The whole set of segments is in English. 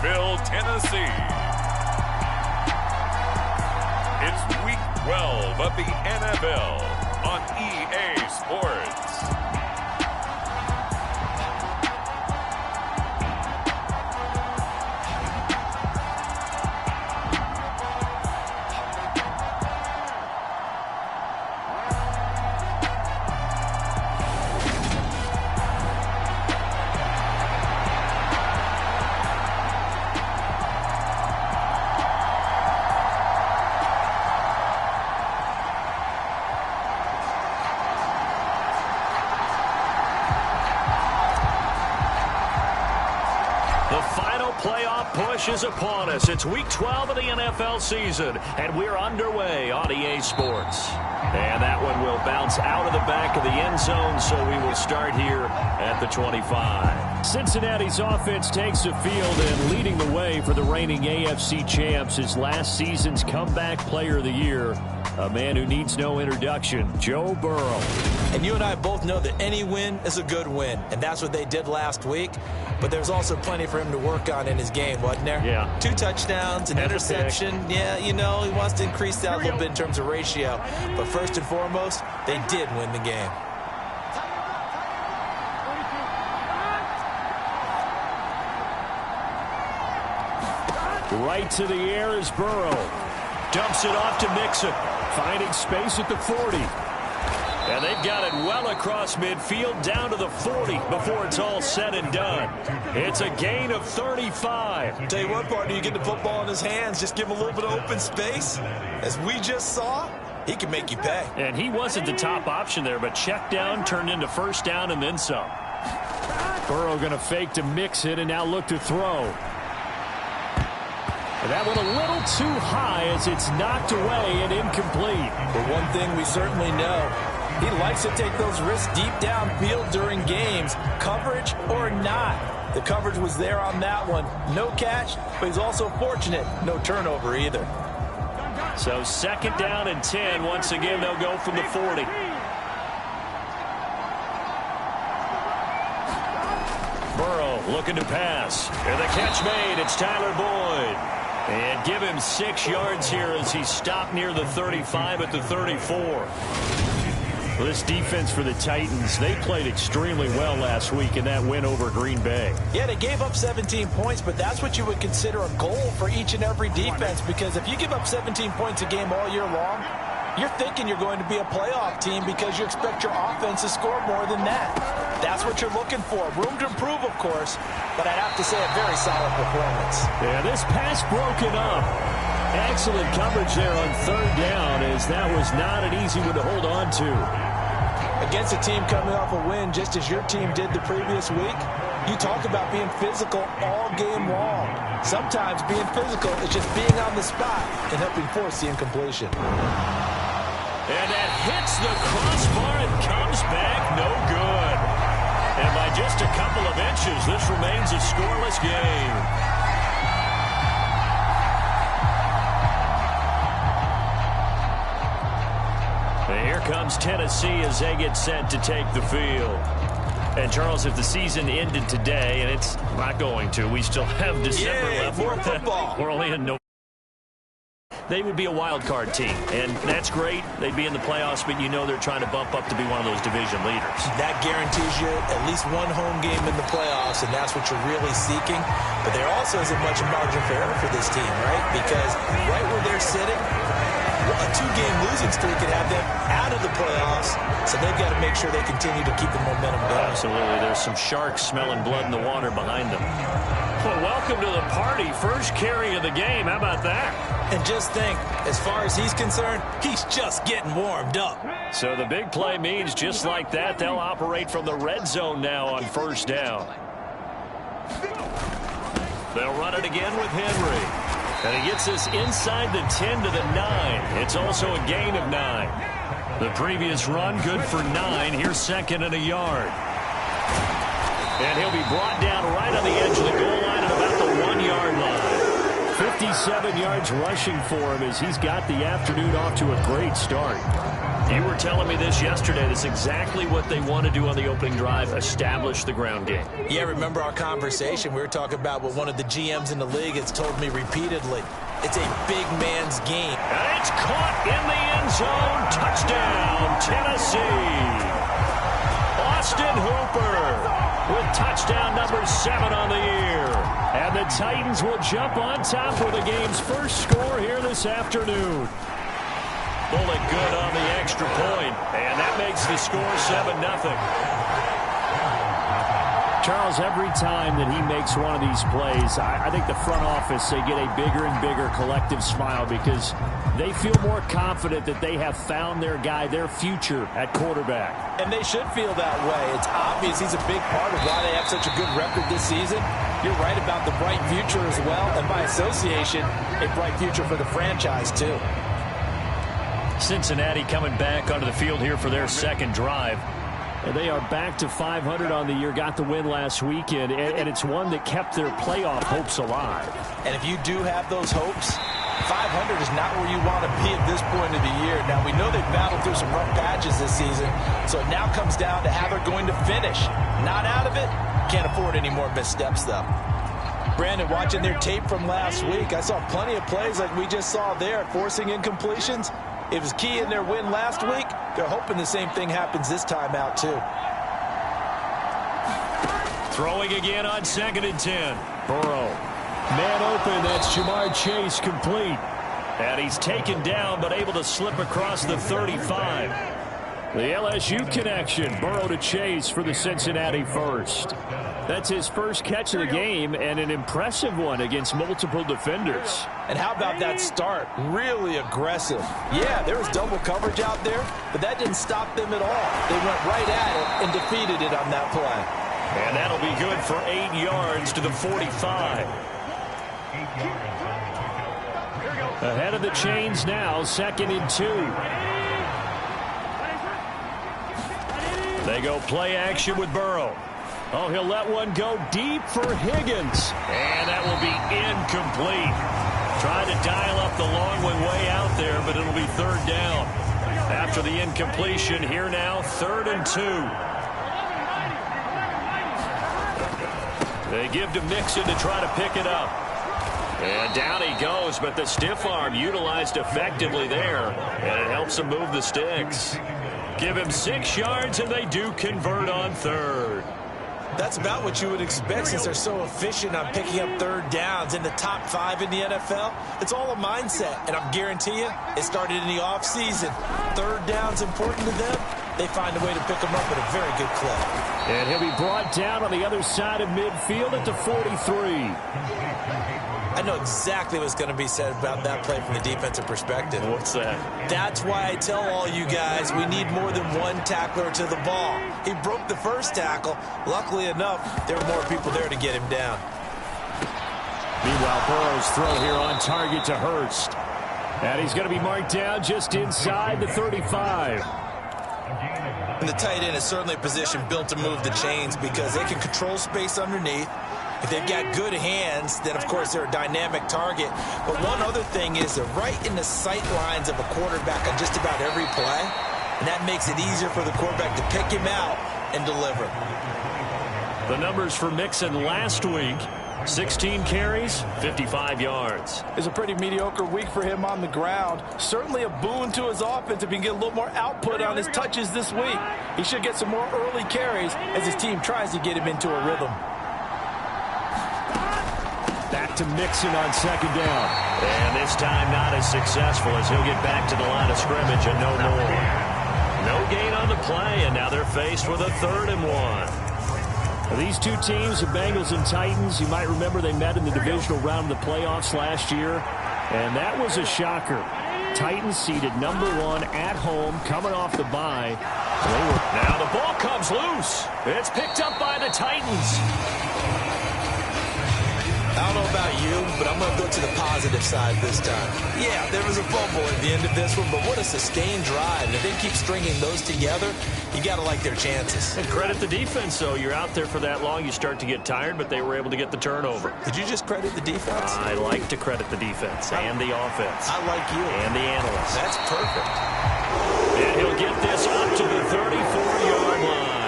Nashville, Tennessee. It's Week 12 of the NFL on EA Sports. Is upon us. It's Week 12 of the NFL season, and we're underway on EA Sports. And that one will bounce out of the back of the end zone, so we will start here at the 25. Cincinnati's offense takes the field, and leading the way for the reigning AFC champs is last season's comeback player of the year, a man who needs no introduction, Joe Burrow. And you and I both know that any win is a good win, and that's what they did last week. But there's also plenty for him to work on in his game, wasn't there? Yeah. 2 touchdowns, an interception. Yeah, you know, he wants to increase that a little bit in terms of ratio. But first and foremost, they did win the game. Right to the air is Burrow. Dumps it off to Mixon. Finding space at the 40. And they've got it well across midfield down to the 40 before it's all said and done. It's a gain of 35. Tell you what, partner, you get the football in his hands, just give him a little bit of open space. As we just saw, he can make you pay. And he wasn't the top option there, but check down turned into first down and then some. Burrow going to fake to mix it and now look to throw. And that one a little too high as it's knocked away and incomplete. But one thing we certainly know, he likes to take those risks deep downfield during games, coverage or not. The coverage was there on that one. No catch, but he's also fortunate. No turnover either. So second down and 10. Once again, they'll go from the 40. Burrow looking to pass. And the catch made. It's Tyler Boyd. And give him 6 yards here as he stopped near the 35 at the 34. Well, this defense for the Titans, they played extremely well last week in that win over Green Bay. Yeah, they gave up 17 points, but that's what you would consider a goal for each and every defense, because if you give up 17 points a game all year long, you're thinking you're going to be a playoff team because you expect your offense to score more than that. That's what you're looking for. Room to improve, of course, but I'd have to say a very solid performance. Yeah, this pass broken up. Excellent coverage there on third down, as that was not an easy one to hold on to. Against a team coming off a win, just as your team did the previous week, you talk about being physical all game long. Sometimes being physical is just being on the spot and helping force the incompletion. And that hits the crossbar and comes back no good. And by just a couple of inches, this remains a scoreless game. And here comes Tennessee as they get set to take the field. And, Charles, if the season ended today, and it's not going to, we still have December left. More football. We're only in November. They would be a wild card team, and that's great. They'd be in the playoffs, but you know they're trying to bump up to be one of those division leaders. That guarantees you at least one home game in the playoffs, and that's what you're really seeking. But there also isn't much margin for error for this team, right? Because right where they're sitting, a 2-game losing streak could have them out of the playoffs, so they've got to make sure they continue to keep the momentum going. Absolutely. There's some sharks smelling blood in the water behind them. Well, welcome to the party. First carry of the game. How about that? And just think, as far as he's concerned, he's just getting warmed up. So the big play means just like that, they'll operate from the red zone now on first down. They'll run it again with Henry. And he gets this inside the 10 to the 9. It's also a gain of 9. The previous run good for 9. Here's second and a yard. And he'll be brought down right on the edge of the goal line at about the 1-yard line. 57 yards rushing for him as he's got the afternoon off to a great start. You were telling me this yesterday. That's exactly what they want to do on the opening drive, establish the ground game. Yeah, remember our conversation? We were talking about what one of the GMs in the league has told me repeatedly. It's a big man's game. And it's caught in the end zone. Touchdown, Tennessee. Austin Hooper with touchdown number 7 on the year. And the Titans will jump on top for the game's first score here this afternoon. Bullet good on the extra point, and that makes the score 7-0. Charles, every time that he makes one of these plays, I think the front office, they get a bigger and bigger collective smile because they feel more confident that they have found their guy, their future at quarterback. And they should feel that way. It's obvious he's a big part of why they have such a good record this season. You're right about the bright future as well, and by association, a bright future for the franchise too. Cincinnati coming back onto the field here for their second drive. And they are back to 500 on the year, got the win last weekend, and it's one that kept their playoff hopes alive. And if you do have those hopes, 500 is not where you want to be at this point of the year. Now, we know they've battled through some rough patches this season, so it now comes down to how they're going to finish. Not out of it, can't afford any more missteps, though. Brandon, watching their tape from last week, I saw plenty of plays like we just saw there, forcing incompletions. It was key in their win last week. They're hoping the same thing happens this time out, too. Throwing again on 2nd and 10. Burrow. Man open, that's Jamar Chase complete. And he's taken down, but able to slip across the 35. The LSU connection, Burrow to Chase for the Cincinnati first. That's his first catch of the game, and an impressive one against multiple defenders. And how about that start? Really aggressive. Yeah, there was double coverage out there, but that didn't stop them at all. They went right at it and defeated it on that play. And that'll be good for 8 yards to the 45. Ahead of the chains now, 2nd and 2. They go play action with Burrow. Oh, he'll let one go deep for Higgins. And that will be incomplete. Trying to dial up the long one way out there, but it'll be 3rd down. After the incompletion, here now, 3rd and 2. They give to Mixon to try to pick it up. And down he goes, but the stiff arm utilized effectively there. And it helps him move the sticks. Give him 6 yards, and they do convert on 3rd. That's about what you would expect since they're so efficient on picking up 3rd downs in the top 5 in the NFL. It's all a mindset, and I guarantee you, it started in the offseason. 3rd down's important to them. They find a way to pick them up at a very good clip. And he'll be brought down on the other side of midfield at the 43. I know exactly what's going to be said about that play from the defensive perspective. What's that? That's why I tell all you guys we need more than one tackler to the ball. He broke the first tackle. Luckily enough, there were more people there to get him down. Meanwhile, Burrow's throw here on target to Hurst. And he's going to be marked down just inside the 35. And the tight end is certainly a position built to move the chains because they can control space underneath. If they've got good hands, then, of course, they're a dynamic target. But one other thing is they're right in the sight lines of a quarterback on just about every play, and that makes it easier for the quarterback to pick him out and deliver. The numbers for Mixon last week, 16 carries, 55 yards. It's a pretty mediocre week for him on the ground. Certainly a boon to his offense if he can get a little more output on his touches this week. He should get some more early carries as his team tries to get him into a rhythm. Back to Mixon on 2nd down. And this time not as successful as he'll get back to the line of scrimmage and no more. No gain on the play, and now they're faced with a 3rd and 1. These two teams, the Bengals and Titans, you might remember they met in the divisional round of the playoffs last year, and that was a shocker. Titans seeded number 1 at home, coming off the bye. Now the ball comes loose. It's picked up by the Titans. I don't know about you, but I'm going to go to the positive side this time. Yeah, there was a fumble at the end of this one, but what a sustained drive. If they keep stringing those together, you got to like their chances. And credit the defense, though. You're out there for that long, you start to get tired, but they were able to get the turnover. Did you just credit the defense? I like to credit the defense and the offense. I like you. And the analysts. That's perfect. And he'll get this up to the 34-yard line.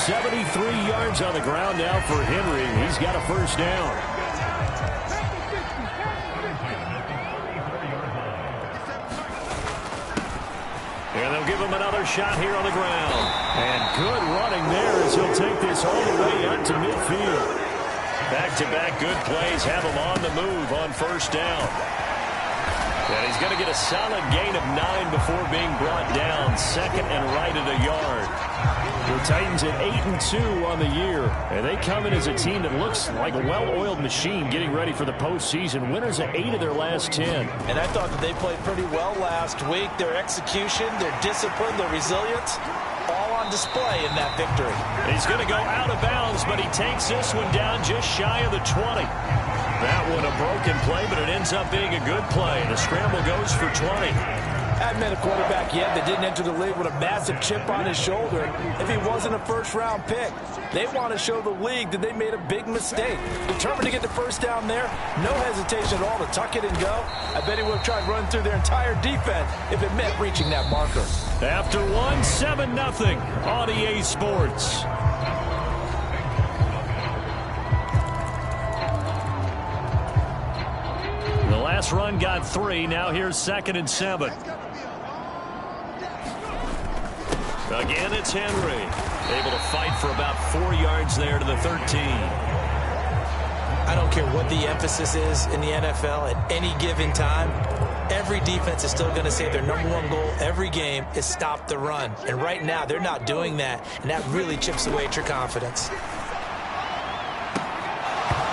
73 yards on the ground now for Henry. He's got a first down. And they'll give him another shot here on the ground. And good running there as he'll take this all the way out to midfield. Back-to-back good plays have him on the move on first down. And he's going to get a solid gain of 9 before being brought down. Second and right at a yard. The Titans at 8-2 on the year. And they come in as a team that looks like a well-oiled machine getting ready for the postseason. Winners of 8 of their last 10. And I thought that they played pretty well last week. Their execution, their discipline, their resilience, all on display in that victory. He's going to go out of bounds, but he takes this one down just shy of the 20. That one a broken play, but it ends up being a good play. The scramble goes for 20. I haven't met a quarterback yet that didn't enter the league with a massive chip on his shoulder if he wasn't a first-round pick. They want to show the league that they made a big mistake. Determined to get the first down there, no hesitation at all to tuck it and go. I bet he would have tried running through their entire defense if it meant reaching that marker. After 7-0 on EA Sports. The last run got 3. Now here's 2nd and 7. Again, it's Henry. Able to fight for about 4 yards there to the 13. I don't care what the emphasis is in the NFL at any given time. Every defense is still going to say their #1 goal every game is stop the run. And right now, they're not doing that, and that really chips away at your confidence.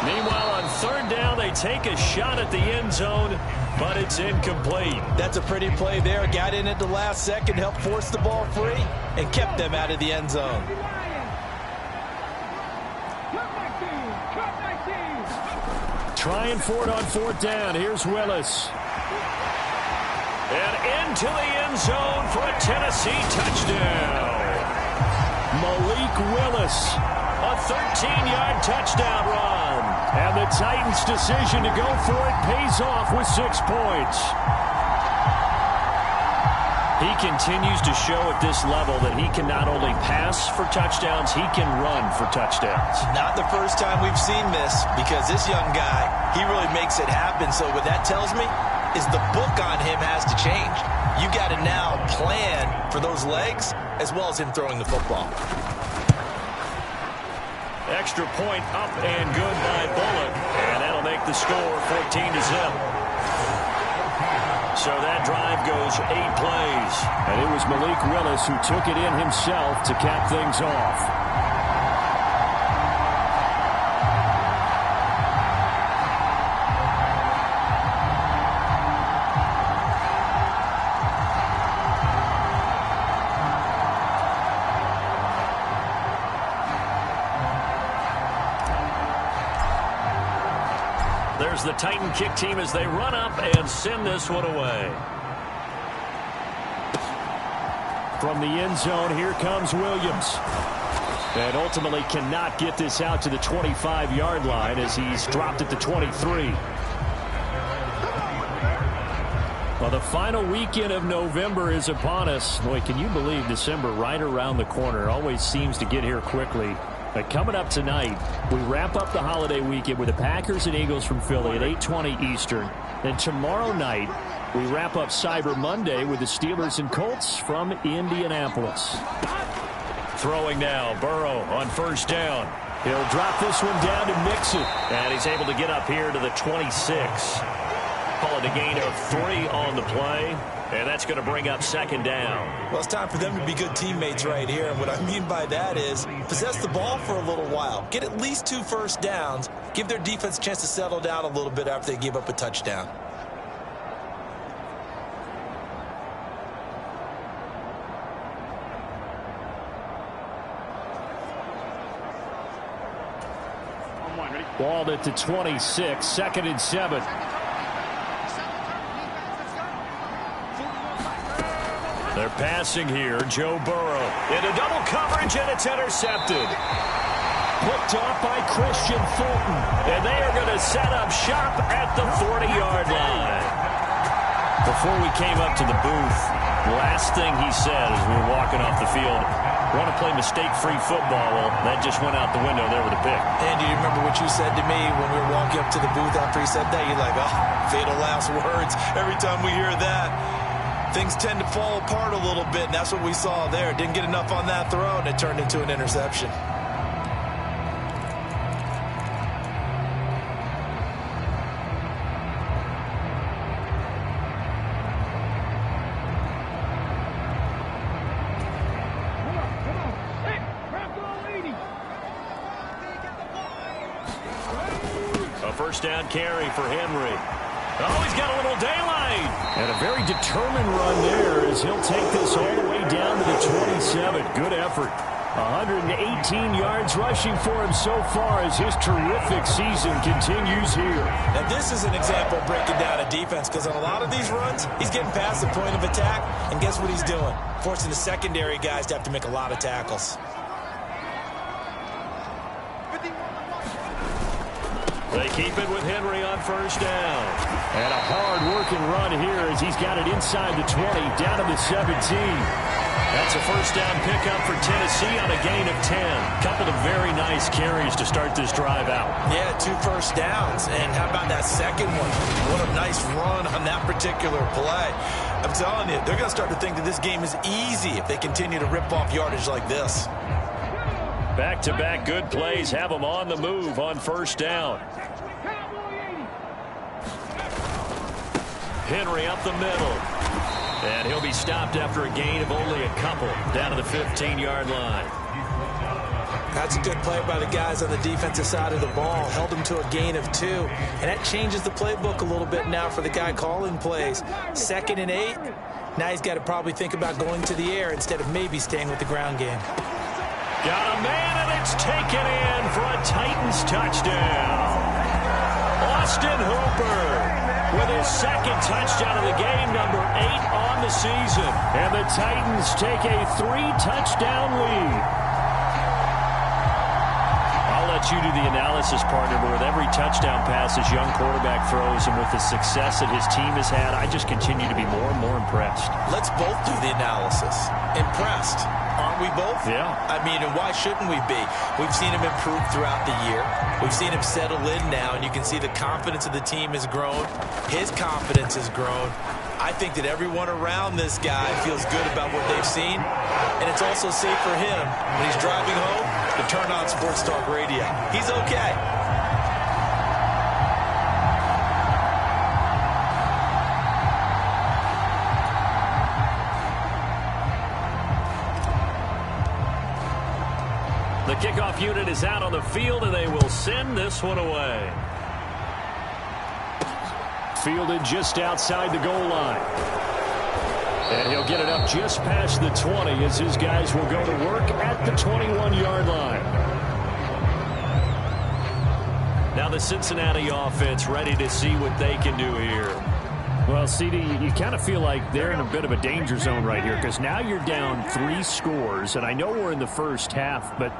Meanwhile, on 3rd down, they take a shot at the end zone, but it's incomplete. That's a pretty play there. Got in at the last second, helped force the ball free, and kept them out of the end zone. Trying for it on 4th down. Here's Willis. And into the end zone for a Tennessee touchdown. Malik Willis. A 13-yard touchdown run. And the Titans' decision to go for it pays off with 6 points. He continues to show at this level that he can not only pass for touchdowns, he can run for touchdowns. Not the first time we've seen this, because this young guy, he really makes it happen. So what that tells me is the book on him has to change. You got to now plan for those legs as well as him throwing the football. Extra point up and good by Bullock. And that'll make the score 14-0. So that drive goes 8 plays. And it was Malik Willis who took it in himself to cap things off. There's the Titan kick team as they run up and send this one away. From the end zone, here comes Williams. And ultimately cannot get this out to the 25-yard line as he's dropped at the 23. Well, the final weekend of November is upon us. Boy, can you believe December right around the corner? Always seems to get here quickly. But coming up tonight, we wrap up the holiday weekend with the Packers and Eagles from Philly at 8:20 Eastern. Then tomorrow night, we wrap up Cyber Monday with the Steelers and Colts from Indianapolis. Throwing now, Burrow on 1st down. He'll drop this one down to Mixon. And he's able to get up here to the 26. Call it a gain of 3 on the play. And that's going to bring up 2nd down. Well, it's time for them to be good teammates right here. And what I mean by that is possess the ball for a little while. Get at least 2 first downs. Give their defense a chance to settle down a little bit after they give up a touchdown. Balled at the 26, 2nd and 7. They're passing here. Joe Burrow into double coverage, and it's intercepted. Picked off by Christian Fulton, and they are going to set up shop at the 40-yard line. Before we came up to the booth, the last thing he said as we were walking off the field, want to play mistake-free football. Well, that just went out the window there with a pick. Andy, you remember what you said to me when we were walking up to the booth after he said that? You're like, oh, fatal last words. Every time we hear that, things tend to fall apart a little bit, and that's what we saw there. Didn't get enough on that throw, and it turned into an interception. First down carry for Henry. Oh, he's got a little daylight. And a very determined run there as he'll take this all the way down to the 27. Good effort. 118 yards rushing for him so far as his terrific season continues here. Now, this is an example of breaking down a defense because on a lot of these runs, he's getting past the point of attack, and guess what he's doing? Forcing the secondary guys to have to make a lot of tackles. They keep it with Henry on first down. And a hard-working run here as he's got it inside the 20, down to the 17. That's a first down pickup for Tennessee on a gain of 10. Couple of very nice carries to start this drive out. Yeah, 2 first downs. And how about that second one? What a nice run on that particular play. I'm telling you, they're going to start to think that this game is easy if they continue to rip off yardage like this. Back-to-back good plays have them on the move on first down. Henry up the middle. And he'll be stopped after a gain of only a couple down to the 15-yard line. That's a good play by the guys on the defensive side of the ball. Held him to a gain of 2. And that changes the playbook a little bit now for the guy calling plays. 2nd and 8. Now he's got to probably think about going to the air instead of maybe staying with the ground game. Got a man, and it's taken in for a Titans touchdown. Austin Hooper with his 2nd touchdown of the game, number 8 on the season. And the Titans take a 3-touchdown lead. I'll let you do the analysis, partner, but with every touchdown pass this young quarterback throws and with the success that his team has had, I just continue to be more and more impressed. Let's both do the analysis. Impressed. Aren't we both? Yeah. I mean, and why shouldn't we be? We've seen him improve throughout the year. We've seen him settle in now, and you can see the confidence of the team has grown. His confidence has grown. I think that everyone around this guy feels good about what they've seen, and it's also safe for him when he's driving home to turn on Sports Talk Radio. He's okay. The kickoff unit is out on the field, and they will send this one away. Fielded just outside the goal line. And he'll get it up just past the 20 as his guys will go to work at the 21-yard line. Now the Cincinnati offense ready to see what they can do here. Well, CD, you kind of feel like they're in a bit of a danger zone right here because now you're down 3 scores, and I know we're in the first half, but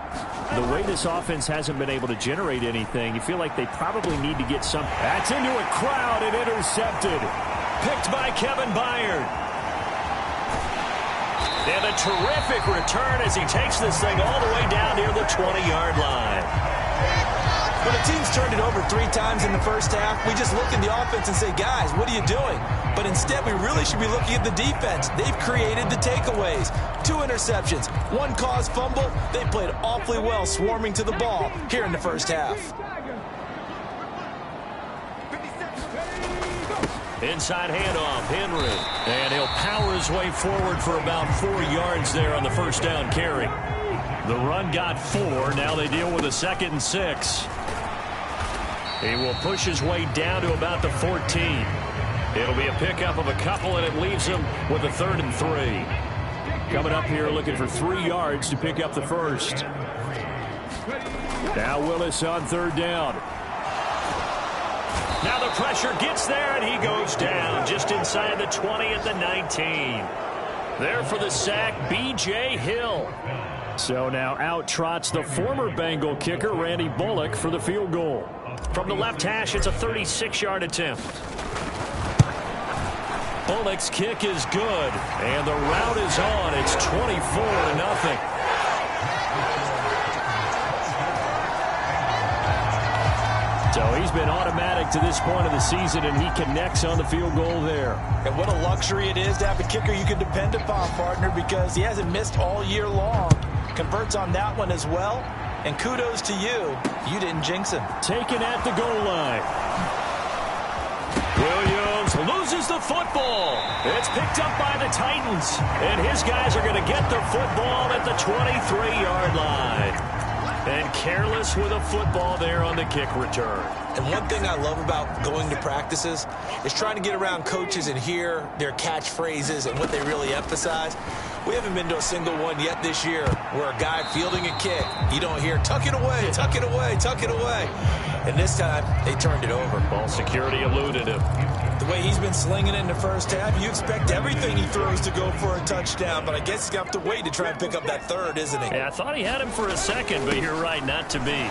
the way this offense hasn't been able to generate anything, you feel like they probably need to get some. That's into a crowd and intercepted. Picked by Kevin Byard. And a terrific return as he takes this thing all the way down near the 20-yard line. When a team's turned it over 3 times in the first half, we just look at the offense and say, guys, what are you doing? But instead, we really should be looking at the defense. They've created the takeaways. 2 interceptions, 1 caused fumble. They played awfully well swarming to the ball here in the first half. Inside handoff, Henry. And he'll power his way forward for about 4 yards there on the first down carry. The run got 4. Now they deal with a 2nd and 6. He will push his way down to about the 14. It'll be a pickup of a couple, and it leaves him with a 3rd and 3. Coming up here looking for 3 yards to pick up the first. Now Willis on 3rd down. Now the pressure gets there, and he goes down just inside the 20 at the 19. There for the sack, B.J. Hill. So now out trots the former Bengal kicker, Randy Bullock, for the field goal. From the left hash, it's a 36-yard attempt. Bullock's kick is good, and the route is on. It's 24-0. So he's been automatic to this point of the season, and he connects on the field goal there. And what a luxury it is to have a kicker you can depend upon, partner, because he hasn't missed all year long. Converts on that one as well. And kudos to you. You didn't jinx him. Taken at the goal line. Williams loses the football. It's picked up by the Titans. And his guys are going to get the football at the 23-yard line. And careless with a football there on the kick return. And one thing I love about going to practices is trying to get around coaches and hear their catchphrases and what they really emphasize. We haven't been to a single one yet this year where a guy fielding a kick, you don't hear, tuck it away, tuck it away, tuck it away. And this time, they turned it over. Ball security eluded him. The way he's been slinging it in the first half, you expect everything he throws to go for a touchdown, but I guess he's going to have to wait to try and pick up that third, isn't he? Yeah, I thought he had him for a second, but you're right, not to be.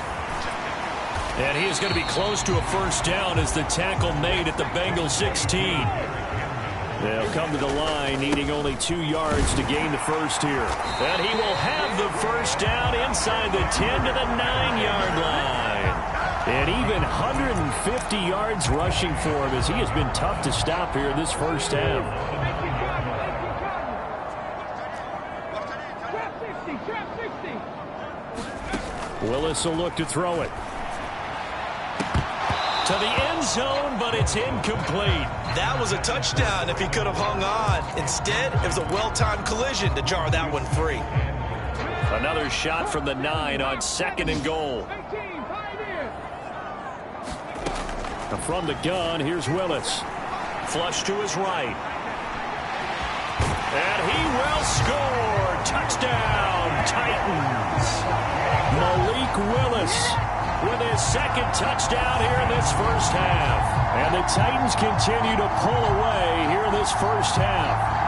And he is going to be close to a first down as the tackle made at the Bengals 16. They'll come to the line, needing only 2 yards to gain the first here. And he will have the first down inside the 10 to the 9-yard line. And even 150 yards rushing for him, as he has been tough to stop here in this first half. Willis will look to throw it. To the end zone, but it's incomplete. That was a touchdown if he could have hung on. Instead, it was a well-timed collision to jar that one free. Another shot from the 9 on 2nd and goal. From the gun, here's Willis. Flush to his right. And he will score. Touchdown, Titans. Malik Willis with his 2nd touchdown here in this first half. And the Titans continue to pull away here in this first half.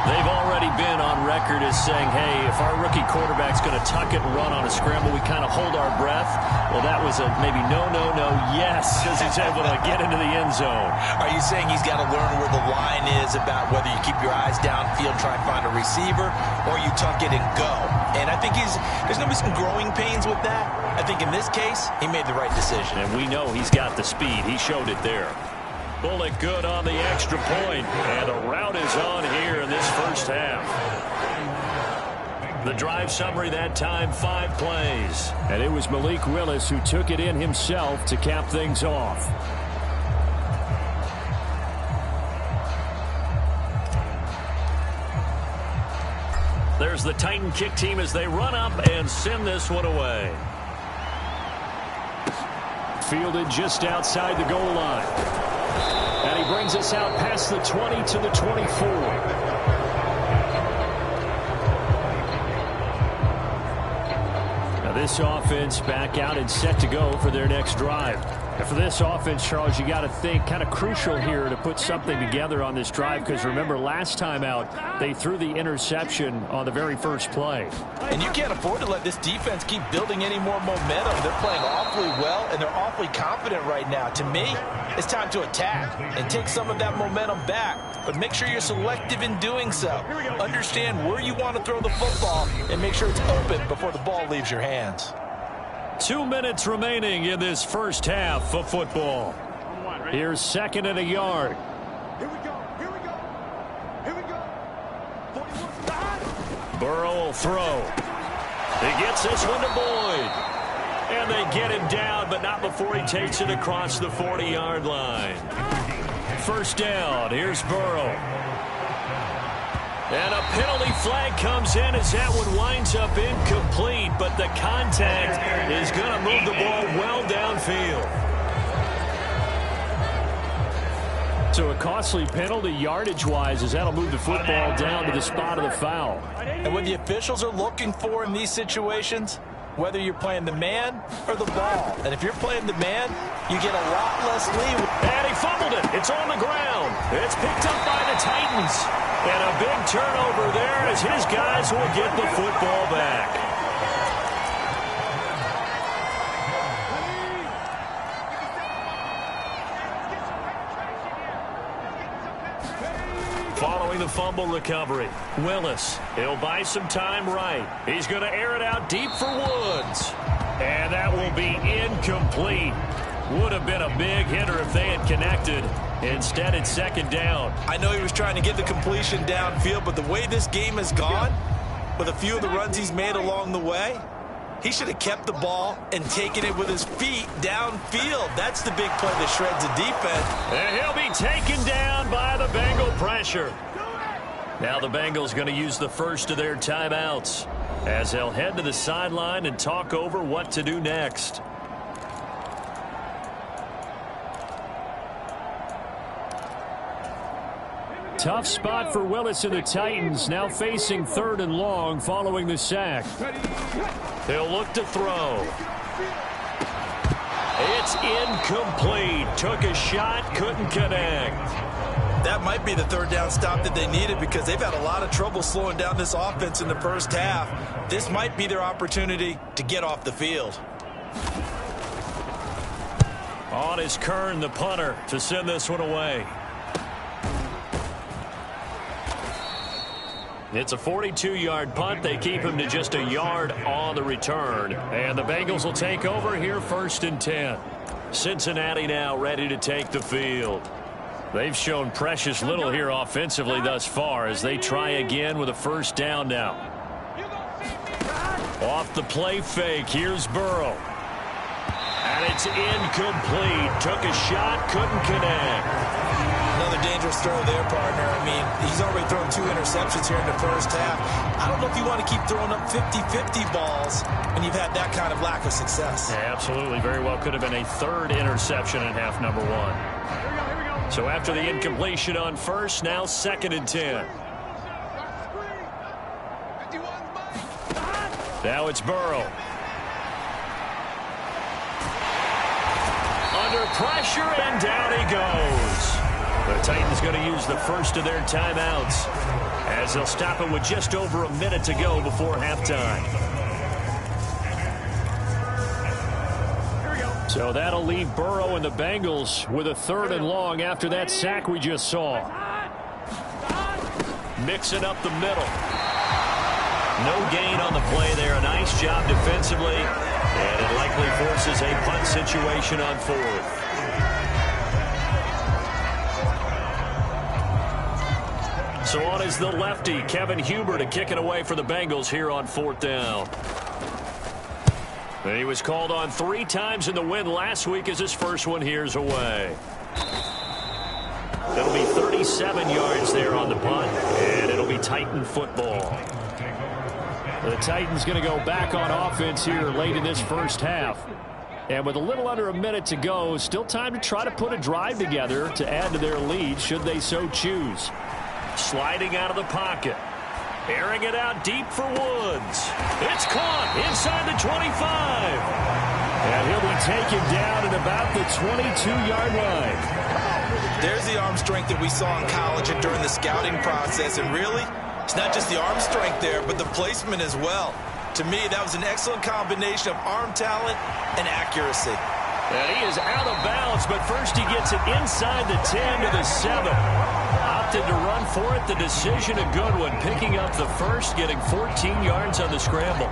They've already been on record as saying, hey, if our rookie quarterback's going to tuck it and run on a scramble, we kind of hold our breath. Well, that was a maybe no, yes, as he's able to get into the end zone. Are you saying he's got to learn where the line is about whether you keep your eyes downfield, try and find a receiver, or you tuck it and go? And I think there's going to be some growing pains with that. I think in this case, he made the right decision. And we know he's got the speed. He showed it there. Bullock good on the extra point, and the route is on here in this first half. The drive summary that time, 5 plays. And it was Malik Willis who took it in himself to cap things off. There's the Titan kick team as they run up and send this one away. Fielded just outside the goal line. And he brings us out past the 20 to the 24. Now this offense back out and set to go for their next drive. And for this offense, Charles, you got to think kind of crucial here to put something together on this drive, because remember last time out they threw the interception on the very first play. And you can't afford to let this defense keep building any more momentum. They're playing awfully well, and they're awfully confident right now. To me, it's time to attack and take some of that momentum back. But make sure you're selective in doing so. Understand where you want to throw the football and make sure it's open before the ball leaves your hands. 2 minutes remaining in this first half of football. Here's 2nd and a yard. Here we go. Here we go. Here we go. 41. Burrow will throw. He gets this one to Boyd. And they get him down, but not before he takes it across the 40-yard line. First down. Here's Burrow. And a penalty flag comes in as that one winds up incomplete, but the contact is going to move the ball well downfield. So a costly penalty yardage-wise, as that'll move the football down to the spot of the foul. And what the officials are looking for in these situations, whether you're playing the man or the ball. And if you're playing the man, you get a lot less leeway. And he fumbled it. It's on the ground. It's picked up by the Titans. And a big turnover there as his guys will get the football back. Following the fumble recovery, Willis, he'll buy some time right. He's going to air it out deep for Woods. And that will be incomplete. Would have been a big hitter if they had connected. Instead, it's second down. I know he was trying to get the completion downfield, but the way this game has gone, with a few of the runs he's made along the way, he should have kept the ball and taken it with his feet downfield. That's the big play that shreds the defense. And he'll be taken down by the Bengal pressure. Now the Bengals going to use the first of their timeouts as they'll head to the sideline and talk over what to do next. Tough spot for Willis and the Titans, now facing 3rd and long following the sack. He'll look to throw. It's incomplete. Took a shot, couldn't connect. That might be the 3rd down stop that they needed because they've had a lot of trouble slowing down this offense in the first half. This might be their opportunity to get off the field. On is Kern, the punter, to send this one away. It's a 42-yard punt. They keep him to just a yard on the return. And the Bengals will take over here 1st and 10. Cincinnati now ready to take the field. They've shown precious little here offensively thus far as they try again with a 1st down now. Off the play fake, here's Burrow. And it's incomplete. Took a shot, couldn't connect. Another dangerous throw there, partner. I mean, he's already thrown 2 interceptions here in the first half. I don't know if you want to keep throwing up 50-50 balls when you've had that kind of lack of success. Yeah, absolutely. Very well could have been a 3rd interception in half number 1. So after the incompletion on 1st, now 2nd and 10. Now it's Burrow. Under pressure, and down he goes. The Titans going to use the first of their timeouts as they'll stop it with just over a minute to go before halftime. So that'll leave Burrow and the Bengals with a 3rd and long after that sack we just saw. Mixing up the middle. No gain on the play there. A nice job defensively. And it likely forces a punt situation on 4th. So on is the lefty, Kevin Huber, to kick it away for the Bengals here on 4th down. And he was called on 3 times in the win last week as his first one here's away. It'll be 37 yards there on the punt, and it'll be Titan football. The Titans going to go back on offense here late in this first half. And with a little under a minute to go, still time to try to put a drive together to add to their lead should they so choose. Sliding out of the pocket. Airing it out deep for Woods. It's caught inside the 25. And he'll be taken down at about the 22-yard line. There's the arm strength that we saw in college and during the scouting process. And really, it's not just the arm strength there, but the placement as well. To me, that was an excellent combination of arm talent and accuracy. And he is out of bounds, but first he gets it inside the 10 to the 7. Opted to run for it. The decision a good one. Picking up the first, getting 14 yards on the scramble.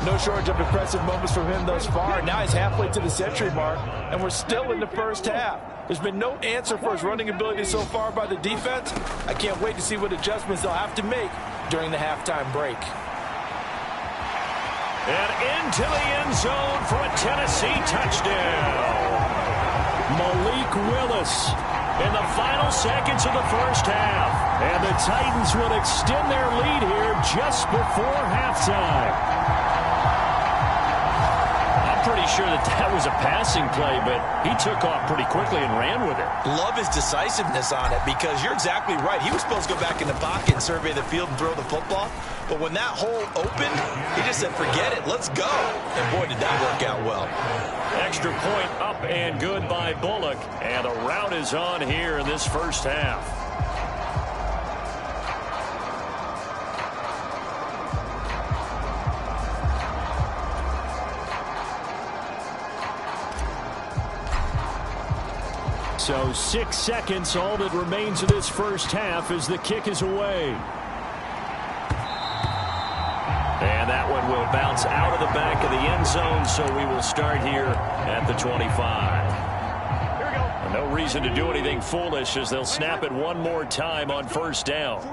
No shortage of impressive moments from him thus far. Now he's halfway to the century mark, and we're still in the first half. There's been no answer for his running ability so far by the defense. I can't wait to see what adjustments they'll have to make during the halftime break. And into the end zone for a Tennessee touchdown. Malik Willis in the final seconds of the first half. And the Titans will extend their lead here just before halftime. A I'm pretty sure that was a passing play, but he took off pretty quickly and ran with it. Love his decisiveness on it because you're exactly right. He was supposed to go back in the pocket and survey the field and throw the football. But when that hole opened, he just said, forget it, let's go. And boy, did that work out well. Extra point up and good by Bullock. And the rout is on here in this first half. So 6 seconds, all that remains of this first half as the kick is away. And that one will bounce out of the back of the end zone, so we will start here at the 25. Here we go. And no reason to do anything foolish as they'll snap it one more time on first down.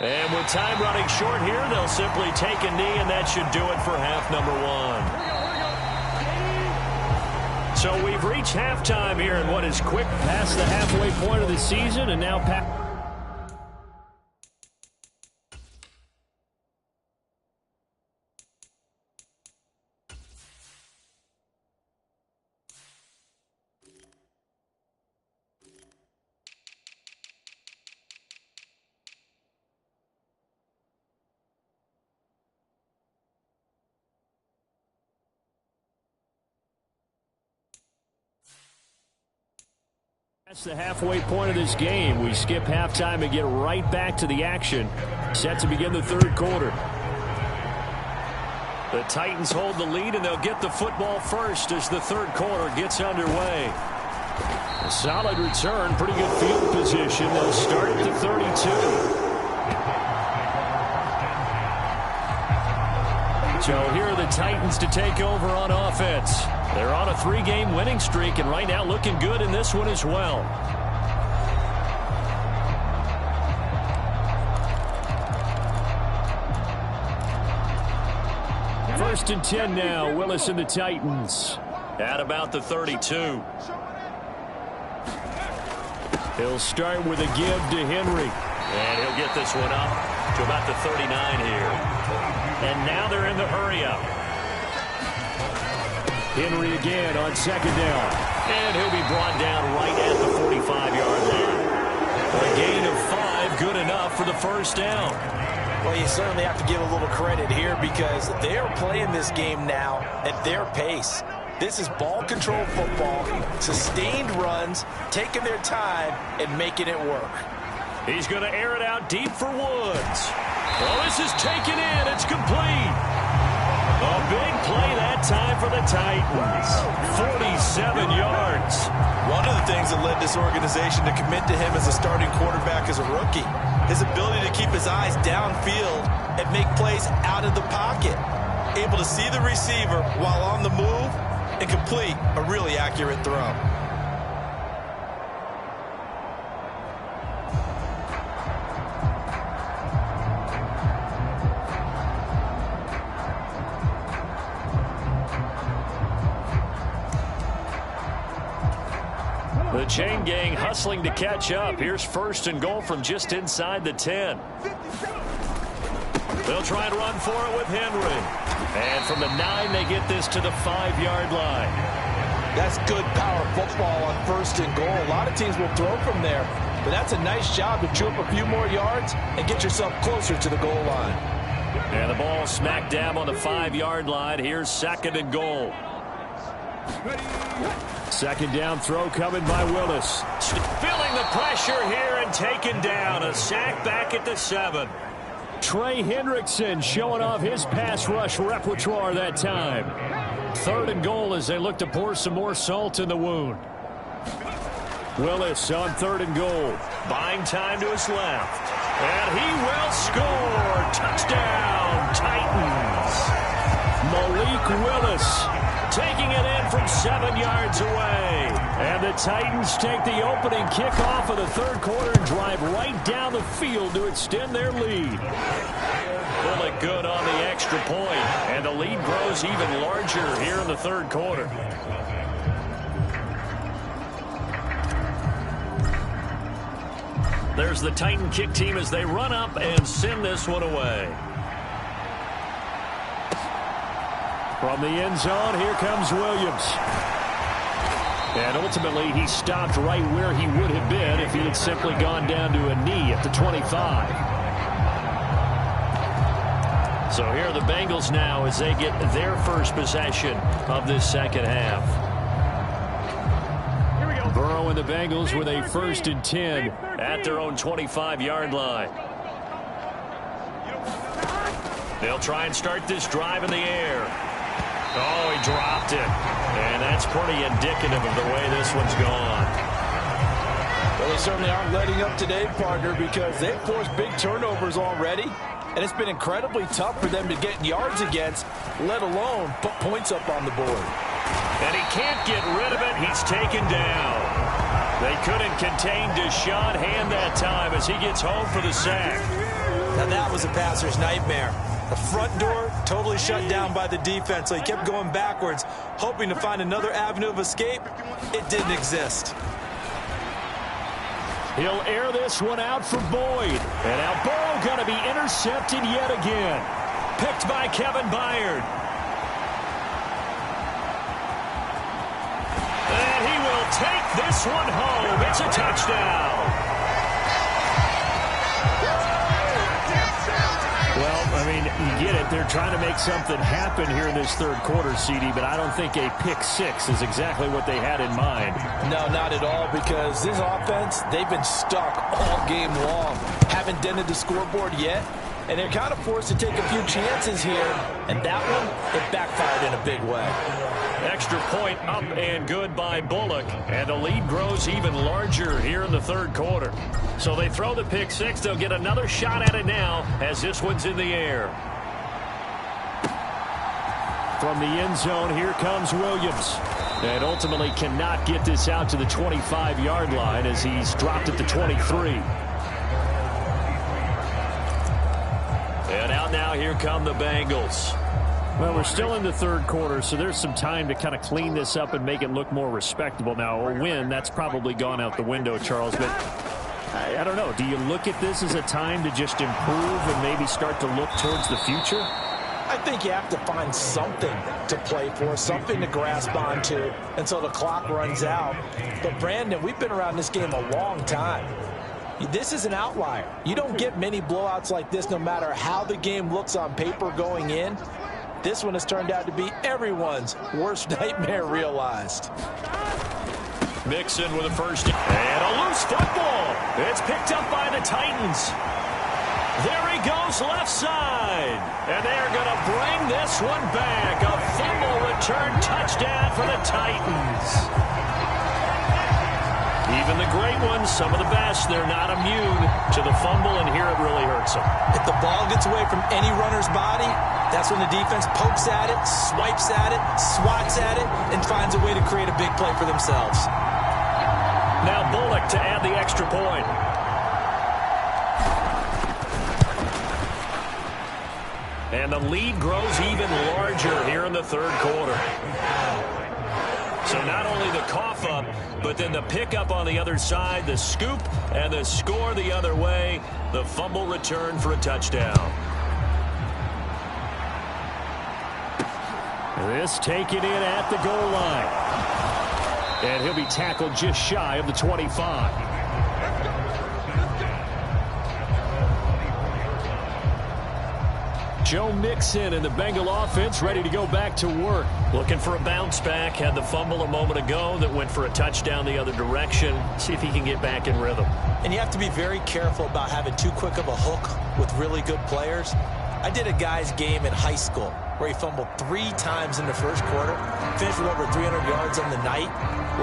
And with time running short here, they'll simply take a knee, and that should do it for half number one. So we've reached halftime here in what is quick past the halfway point of the season, and now that's the halfway point of this game. We skip halftime and get right back to the action. Set to begin the third quarter. The Titans hold the lead, and they'll get the football first as the third quarter gets underway. A solid return, pretty good field position. They'll start at the 32. So here are the Titans to take over on offense. They're on a 3-game winning streak, and right now looking good in this one as well. First and 10 now. Willis and the Titans at about the 32. He'll start with a give to Henry. And he'll get this one up to about the 39 here. And now they're in the hurry-up. Henry again on second down. And he'll be brought down right at the 45-yard line. A gain of 5, good enough for the first down. Well, you certainly have to give a little credit here because they're playing this game now at their pace. This is ball control football, sustained runs, taking their time and making it work. He's going to air it out deep for Woods. Well, this is taken in. It's complete. A big play that time for the Titans. 47 yards. One of the things that led this organization to commit to him as a starting quarterback as a rookie, his ability to keep his eyes downfield and make plays out of the pocket. Able to see the receiver while on the move and complete a really accurate throw. The chain gang hustling to catch up. Here's first and goal from just inside the 10. They'll try and run for it with Henry. And from the 9, they get this to the 5-yard line. That's good power football on first and goal. A lot of teams will throw from there, but that's a nice job to chew up a few more yards and get yourself closer to the goal line. And the ball smack dab on the 5-yard line. Here's second and goal. Second down throw coming by Willis. Feeling the pressure here and taken down. A sack back at the 7. Trey Hendrickson showing off his pass rush repertoire that time. Third and goal as they look to pour some more salt in the wound. Willis on third and goal. Buying time to his left. And he will score. Touchdown, Titans. Malik Willis taking it in from 7 yards away. And the Titans take the opening kickoff of the third quarter and drive right down the field to extend their lead. Really good on the extra point, and the lead grows even larger here in the third quarter. There's the Titan kick team as they run up and send this one away. From the end zone, here comes Williams. And ultimately, he stopped right where he would have been if he had simply gone down to a knee at the 25. So here are the Bengals now as they get their first possession of this second half. Burrow and the Bengals with a 1st and 10 at their own 25-yard line. They'll try and start this drive in the air. Oh, he dropped it. And that's pretty indicative of the way this one's gone. Well, they certainly aren't letting up today, partner, because they've forced big turnovers already. And it's been incredibly tough for them to get yards against, let alone put points up on the board. And he can't get rid of it. He's taken down. They couldn't contain Deshaun Hand that time as he gets home for the sack. Now that was a passer's nightmare. The front door totally shut down by the defense, so he kept going backwards, hoping to find another avenue of escape. It didn't exist. He'll air this one out for Boyd. And now Burrow going to be intercepted yet again. Picked by Kevin Byard. And he will take this one home. It's a touchdown. Well, I mean, you get it. They're trying to make something happen here in this third quarter, CD, but I don't think a pick six is exactly what they had in mind. No, not at all, because this offense, they've been stuck all game long. Haven't dented the scoreboard yet, and they're kind of forced to take a few chances here, and that one, it backfired in a big way. Extra point up and good by Bullock, and the lead grows even larger here in the third quarter. So they throw the pick six. They'll get another shot at it now as this one's in the air. From the end zone, here comes Williams. And ultimately cannot get this out to the 25-yard line as he's dropped at the 23. And out now, here come the Bengals. Well, we're still in the third quarter, so there's some time to kind of clean this up and make it look more respectable. Now, a win, that's probably gone out the window, Charles, but I don't know. Do you look at this as a time to just improve and maybe start to look towards the future? I think you have to find something to play for, something to grasp onto until the clock runs out. But, Brandon, we've been around this game a long time. This is an outlier. You don't get many blowouts like this no matter how the game looks on paper going in. This one has turned out to be everyone's worst nightmare realized. Mixon with a first. And a loose football. It's picked up by the Titans. There he goes left side. And they're going to bring this one back. A fumble return touchdown for the Titans. Even the great ones, some of the best, they're not immune to the fumble, and here it really hurts them. If the ball gets away from any runner's body, that's when the defense pokes at it, swipes at it, swats at it, and finds a way to create a big play for themselves. Now Bullock to add the extra point. And the lead grows even larger here in the third quarter. So not only the cough up, but then the pickup on the other side, the scoop, and the score the other way. The fumble return for a touchdown. This taken in at the goal line. And he'll be tackled just shy of the 25. Joe Mixon and the Bengal offense ready to go back to work. Looking for a bounce back. Had the fumble a moment ago that went for a touchdown the other direction. See if he can get back in rhythm. And you have to be very careful about having too quick of a hook with really good players. I did a guy's game in high school where he fumbled 3 times in the first quarter, finished with over 300 yards on the night,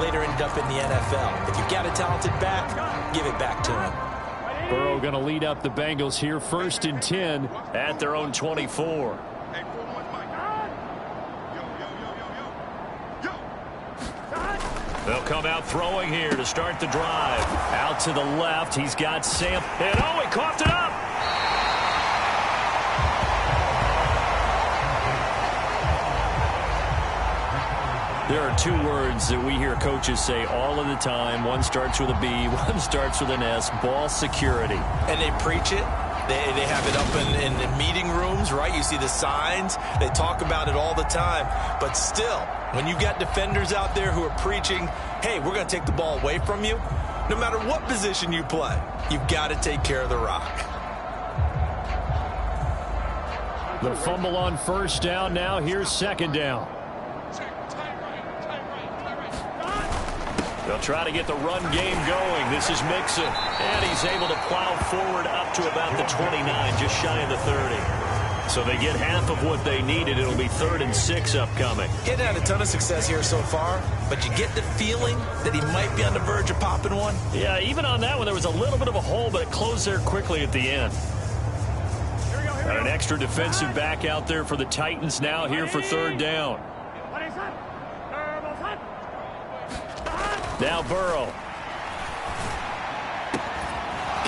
later ended up in the NFL. If you've got a talented back, give it back to him. Burrow going to lead up the Bengals here, 1st and 10 at their own 24. They'll come out throwing here to start the drive. Out to the left, he's got Sam. And oh, he coughed it up. There are 2 words that we hear coaches say all of the time. One starts with a B, one starts with an S. Ball security. And they preach it, They have it up in the meeting rooms, right? You see the signs. They talk about it all the time. But still, when you've got defenders out there who are preaching, hey, we're going to take the ball away from you, no matter what position you play, you've got to take care of the rock. The fumble on first down. Now here's second down. They'll try to get the run game going. This is Mixon. And he's able to plow forward up to about the 29, just shy of the 30. So they get half of what they needed. It'll be 3rd and 6 upcoming. Getting had a ton of success here so far, but you get the feeling that he might be on the verge of popping one. Yeah, even on that one, there was a little bit of a hole, but it closed there quickly at the end. Got an extra defensive back out there for the Titans now here for 3rd down. Now Burrow.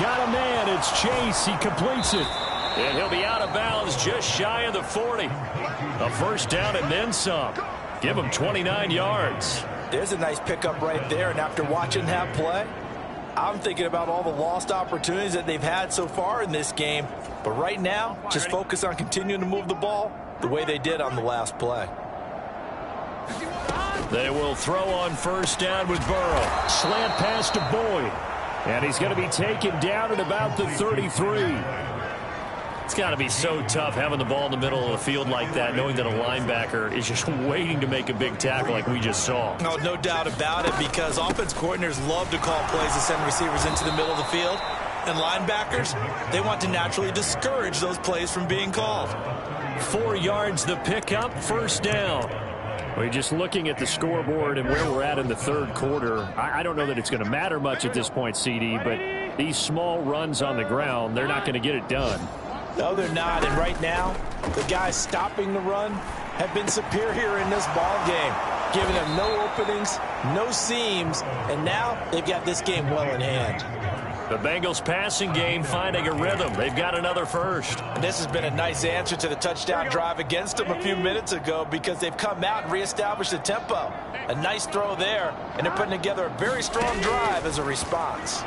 Got a man. It's Chase. He completes it. And he'll be out of bounds just shy of the 40. A first down and then some. Give him 29 yards. There's a nice pickup right there. And after watching that play, I'm thinking about all the lost opportunities that they've had so far in this game. But right now, just focus on continuing to move the ball the way they did on the last play. They will throw on first down with Burrow. Slant pass to Boyd. And he's going to be taken down at about the 33. It's got to be so tough having the ball in the middle of the field like that, knowing that a linebacker is just waiting to make a big tackle like we just saw. Oh, no doubt about it, because offense coordinators love to call plays to send receivers into the middle of the field. And linebackers, they want to naturally discourage those plays from being called. 4 yards the pickup, first down. We're just looking at the scoreboard and where we're at in the 3rd quarter. I don't know that it's going to matter much at this point, CD, but these small runs on the ground, they're not going to get it done. No, they're not. And right now, the guys stopping the run have been superior in this ball game, giving them no openings, no seams, and now they've got this game well in hand. The Bengals passing game finding a rhythm. They've got another first. And this has been a nice answer to the touchdown drive against them a few minutes ago, because they've come out and reestablished the tempo. A nice throw there, and they're putting together a very strong drive as a response.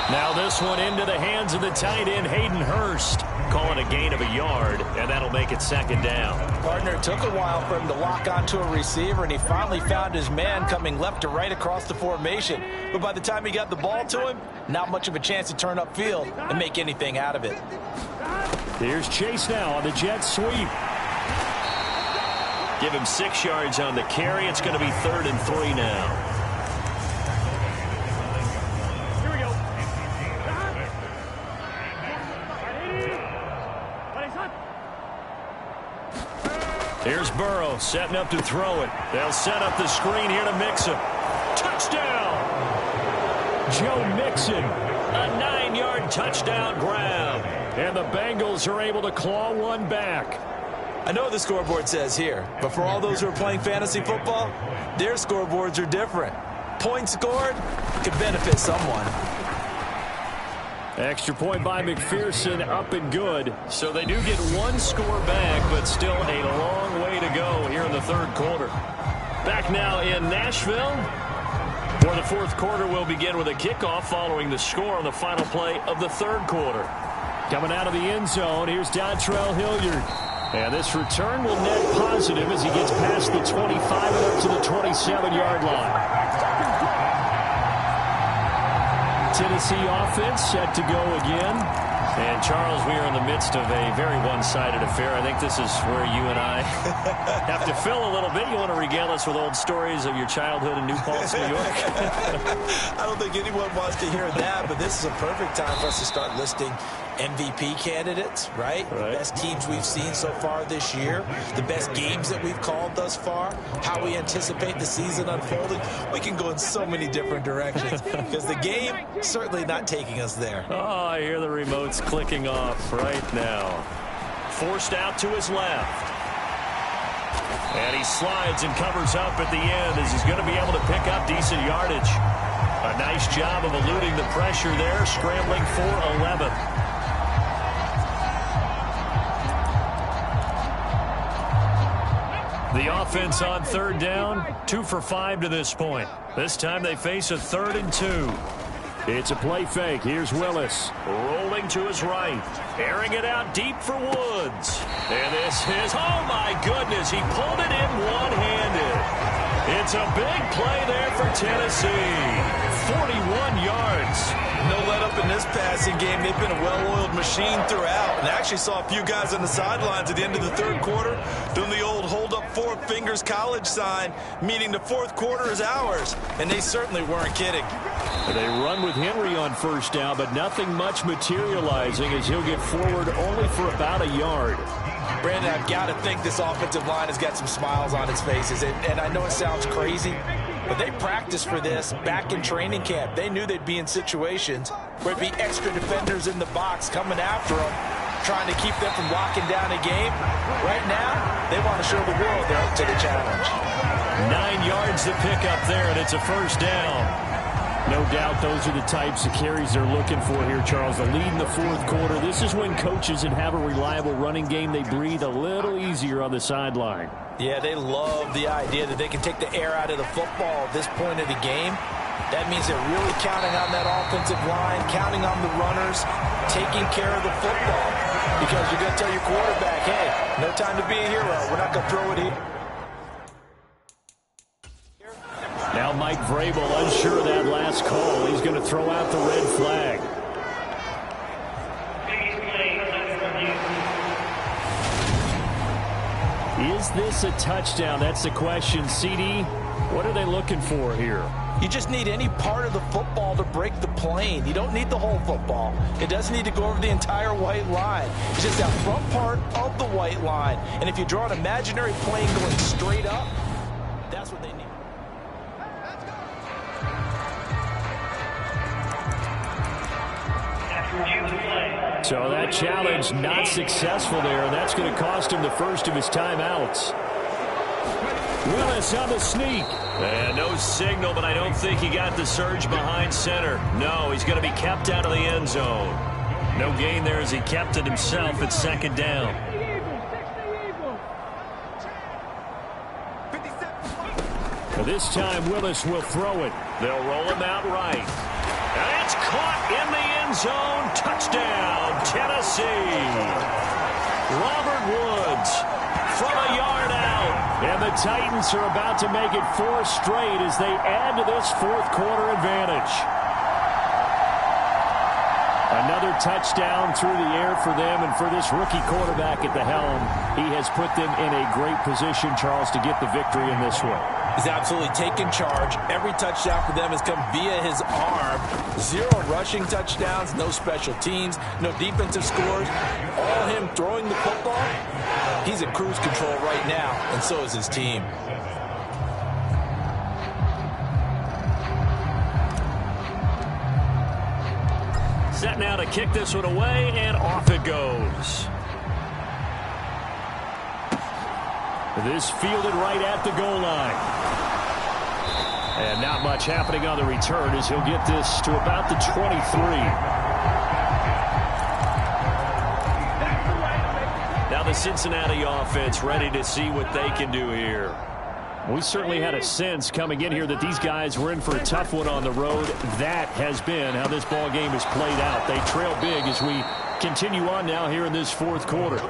Now this one into the hands of the tight end, Hayden Hurst. Calling a gain of a yard, and that'll make it 2nd down. Partner, it took a while for him to lock onto a receiver, and he finally found his man coming left to right across the formation. But by the time he got the ball to him, not much of a chance to turn upfield and make anything out of it. Here's Chase now on the jet sweep. Give him 6 yards on the carry. It's going to be 3rd and 3 now. Here's Burrow setting up to throw it. They'll set up the screen here to Mixon. Touchdown! Joe Mixon, a 9-yard touchdown grab. And the Bengals are able to claw one back. I know what the scoreboard says here, but for all those who are playing fantasy football, their scoreboards are different. Points scored could benefit someone. Extra point by McPherson, up and good. So they do get 1 score back, but still a long way to go here in the 3rd quarter. Back now in Nashville, where the 4th quarter will begin with a kickoff following the score on the final play of the 3rd quarter. Coming out of the end zone, here's Dontrell Hilliard. And this return will net positive as he gets past the 25 and up to the 27-yard line. Tennessee offense set to go again. And, Charles, we are in the midst of a very one-sided affair. I think this is where you and I have to fill a little bit. You want to regale us with old stories of your childhood in New Paltz, New York? I don't think anyone wants to hear that, but this is a perfect time for us to start listing MVP candidates, right? The best teams we've seen so far this year, the best games that we've called thus far, how we anticipate the season unfolding. We can go in so many different directions because the game certainly not taking us there. Oh, I hear the remotes clicking off right now. Forced out to his left. And he slides and covers up at the end as he's going to be able to pick up decent yardage. A nice job of eluding the pressure there, scrambling for 11. The offense on 3rd down, 2 for 5 to this point. This time they face a 3rd and 2. It's a play fake. Here's Willis. Rolling to his right. Airing it out deep for Woods. And this is, oh my goodness, he pulled it in one-handed. It's a big play there for Tennessee. 41 yards. No let up in this passing game. They've been a well-oiled machine throughout. And I actually saw a few guys on the sidelines at the end of the third quarter doing the old hold up four fingers college sign, meaning the fourth quarter is ours. And they certainly weren't kidding. They run with Henry on first down, but nothing much materializing as he'll get forward only for about a yard. Brandon, I've got to think this offensive line has got some smiles on its faces. And I know it sounds crazy, but they practiced for this back in training camp. They knew they'd be in situations where it'd be extra defenders in the box coming after them, trying to keep them from locking down a game. Right now, they want to show the world they're up to the challenge. 9 yards to pick up there, and it's a first down. No doubt those are the types of carries they're looking for here, Charles. The lead in the fourth quarter. This is when coaches that have a reliable running game, they breathe a little easier on the sideline. Yeah, they love the idea that they can take the air out of the football at this point of the game. That means they're really counting on that offensive line, counting on the runners, taking care of the football. Because you're going to tell your quarterback, hey, no time to be a hero. We're not going to throw it here. Now Mike Vrabel unsure of that last call. He's going to throw out the red flag. Is this a touchdown? That's the question. CD, what are they looking for here? You just need any part of the football to break the plane. You don't need the whole football. It doesn't need to go over the entire white line. It's just that front part of the white line. And if you draw an imaginary plane going straight up, that's what they need. So that challenge not successful there, and that's going to cost him the first of his timeouts. Willis on the sneak. And no signal, but I don't think he got the surge behind center. No, he's going to be kept out of the end zone. No gain there as he kept it himself at second down. This time Willis will throw it. They'll roll him out right. And it's caught in the end zone. Touchdown, Tennessee. Robert Woods from a yard out. And the Titans are about to make it 4 straight as they add to this fourth quarter advantage. Another touchdown through the air for them, and for this rookie quarterback at the helm, he has put them in a great position, Charles, to get the victory in this one. He's absolutely taken charge. Every touchdown for them has come via his arm. 0 rushing touchdowns, no special teams, no defensive scores. All him throwing the football. He's in cruise control right now, and so is his team. Set now to kick this one away, and off it goes. This fielded right at the goal line. And not much happening on the return as he'll get this to about the 23. Now the Cincinnati offense ready to see what they can do here. We certainly had a sense coming in here that these guys were in for a tough one on the road. That has been how this ball game has played out. They trail big as we continue on now here in this fourth quarter.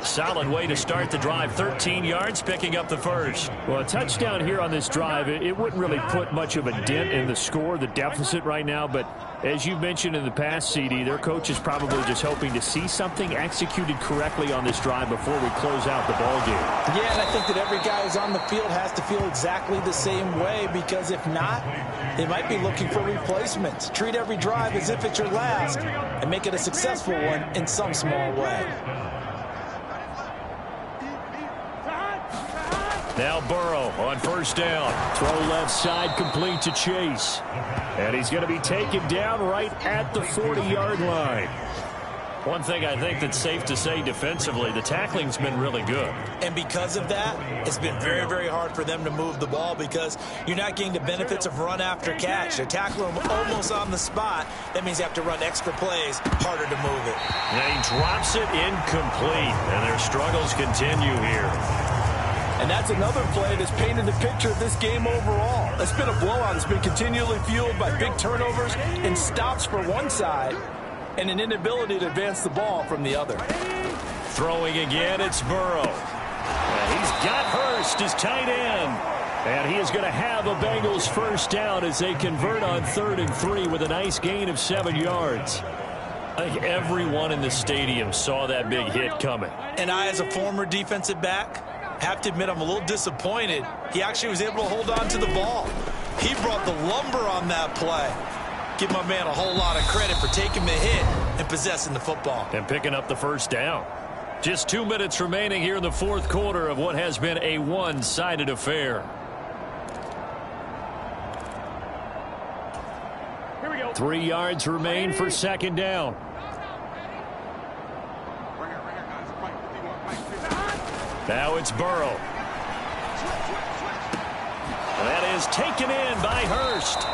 Solid way to start the drive. 13 yards, picking up the first. Well, a touchdown here on this drive, it wouldn't really put much of a dent in the score, the deficit right now. But as you mentioned in the past, CD, their coach is probably just hoping to see something executed correctly on this drive before we close out the ball game. Yeah, and I think that every guy who's on the field has to feel exactly the same way, because if not, they might be looking for replacements. Treat every drive as if it's your last and make it a successful one in some small way. Now Burrow on first down. Throw left side, complete to Chase. And he's going to be taken down right at the 40-yard line. One thing I think that's safe to say defensively, the tackling's been really good. And because of that, it's been very, very hard for them to move the ball, because you're not getting the benefits of run after catch. They're tackling them almost on the spot. That means you have to run extra plays, harder to move it. And he drops it incomplete, and their struggles continue here. And that's another play that's painted the picture of this game overall. It's been a blowout. It's been continually fueled by big turnovers and stops for one side and an inability to advance the ball from the other. Throwing again, it's Burrow. And he's got Hurst as tight end. And he is going to have a Bengals first down as they convert on 3rd and 3 with a nice gain of 7 yards. I think everyone in the stadium saw that big hit coming. And I, as a former defensive back, have to admit I'm a little disappointed. He actually was able to hold on to the ball. He brought the lumber on that play. Give my man a whole lot of credit for taking the hit and possessing the football. And picking up the first down. Just 2 minutes remaining here in the fourth quarter of what has been a one-sided affair. Here we go. 3 yards remain for second down. Now it's Burrow. That is taken in by Hurst.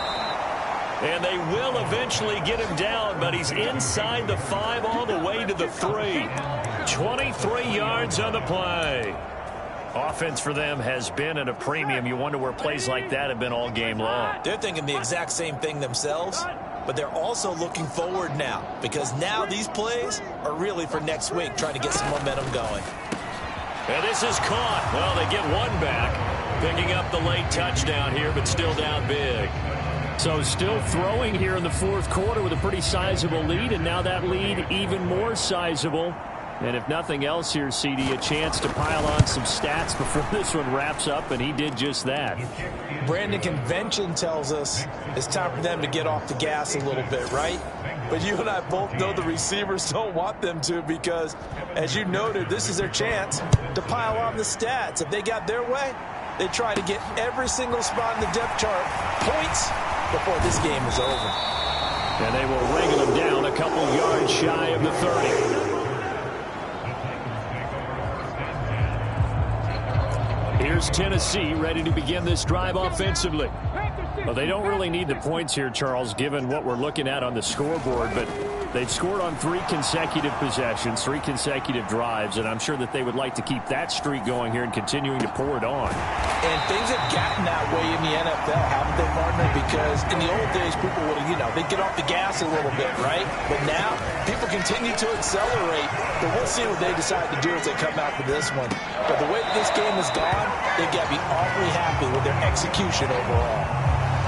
And they will eventually get him down, but he's inside the 5 all the way to the 3. 23 yards on the play. Offense for them has been at a premium. You wonder where plays like that have been all game long. They're thinking the exact same thing themselves, but they're also looking forward now because now these plays are really for next week, trying to get some momentum going. And this is caught. Well, they get one back, picking up the late touchdown here, but still down big. So still throwing here in the fourth quarter with a pretty sizable lead, and now that lead even more sizable. And if nothing else here, CD, a chance to pile on some stats before this one wraps up, and he did just that. Brandon, convention tells us it's time for them to get off the gas a little bit, right? But you and I both know the receivers don't want them to because, as you noted, this is their chance to pile on the stats. If they got their way, they try to get every single spot in the depth chart points before this game is over. And they will wrangle him down a couple yards shy of the 30. Here's Tennessee ready to begin this drive offensively. Well, they don't really need the points here, Charles, given what we're looking at on the scoreboard, but they've scored on 3 consecutive possessions, 3 consecutive drives, and I'm sure that they would like to keep that streak going here and continuing to pour it on. And things have gotten that way in the NFL, haven't they, partner? Because in the old days, people would, they'd get off the gas a little bit, right? But now, people continue to accelerate, but we'll see what they decide to do as they come out for this one. But the way this game has gone, they've got to be awfully happy with their execution overall.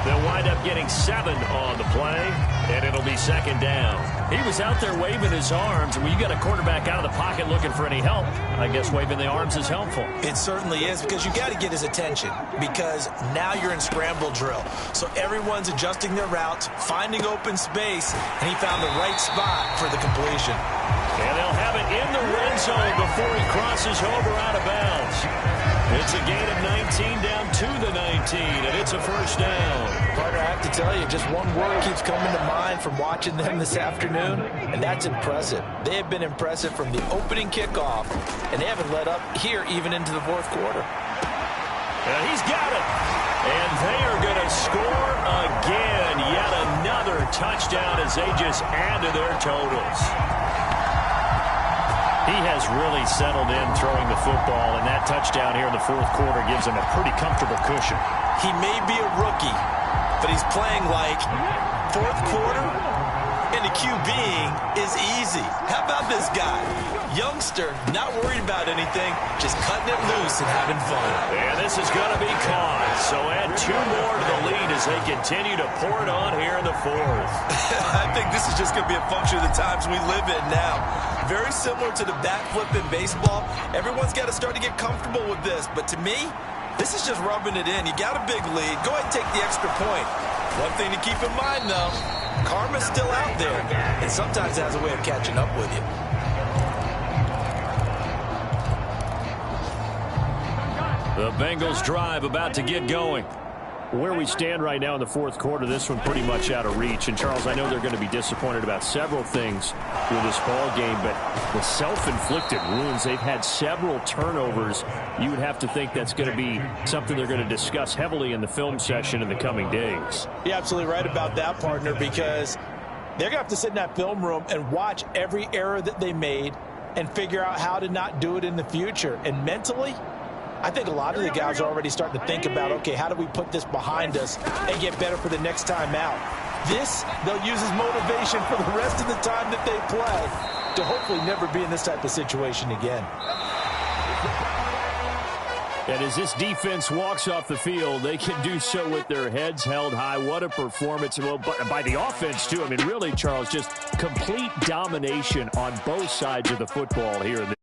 They'll wind up getting 7 on the play, and it'll be second down. He was out there waving his arms, and when you got a quarterback out of the pocket looking for any help, I guess waving the arms is helpful. It certainly is, because you got to get his attention, because now you're in scramble drill. So everyone's adjusting their routes, finding open space, and he found the right spot for the completion. And they'll have it in the red zone before he crosses over out of bounds. It's a gain of 19 down to the 19, and it's a first down. Partner, I have to tell you, just one word keeps coming to mind from watching them this afternoon, and that's impressive. They have been impressive from the opening kickoff, and they haven't let up here even into the fourth quarter. And he's got it. And they are going to score again. Yet another touchdown as they just add to their totals. He has really settled in throwing the football, and that touchdown here in the fourth quarter gives him a pretty comfortable cushion. He may be a rookie, but he's playing like fourth quarter, and the QBing is easy. How about this guy? Youngster, not worried about anything, just cutting it loose and having fun. And this is going to be caught, so add 2 more to the lead as they continue to pour it on here in the fourth. I think this is just going to be a function of the times we live in now. Very similar to the bat flip in baseball. Everyone's got to start to get comfortable with this. But to me, this is just rubbing it in. You got a big lead. Go ahead and take the extra point. One thing to keep in mind, though, karma's still out there. And sometimes it has a way of catching up with you. The Bengals drive about to get going. Where we stand right now in the fourth quarter, this one pretty much out of reach. And, Charles, I know they're going to be disappointed about several things with this ball game, but the self-inflicted wounds, they've had several turnovers. You would have to think that's going to be something they're going to discuss heavily in the film session in the coming days. You're absolutely right about that, partner, because they're going to have to sit in that film room and watch every error that they made and figure out how to not do it in the future. And mentally, I think a lot of the guys are already starting to think about, okay, how do we put this behind us and get better for the next time out? This, they'll use as motivation for the rest of the time that they play to hopefully never be in this type of situation again. And as this defense walks off the field, they can do so with their heads held high. What a performance. Well, by the offense, too. I mean, really, Charles, just complete domination on both sides of the football here in the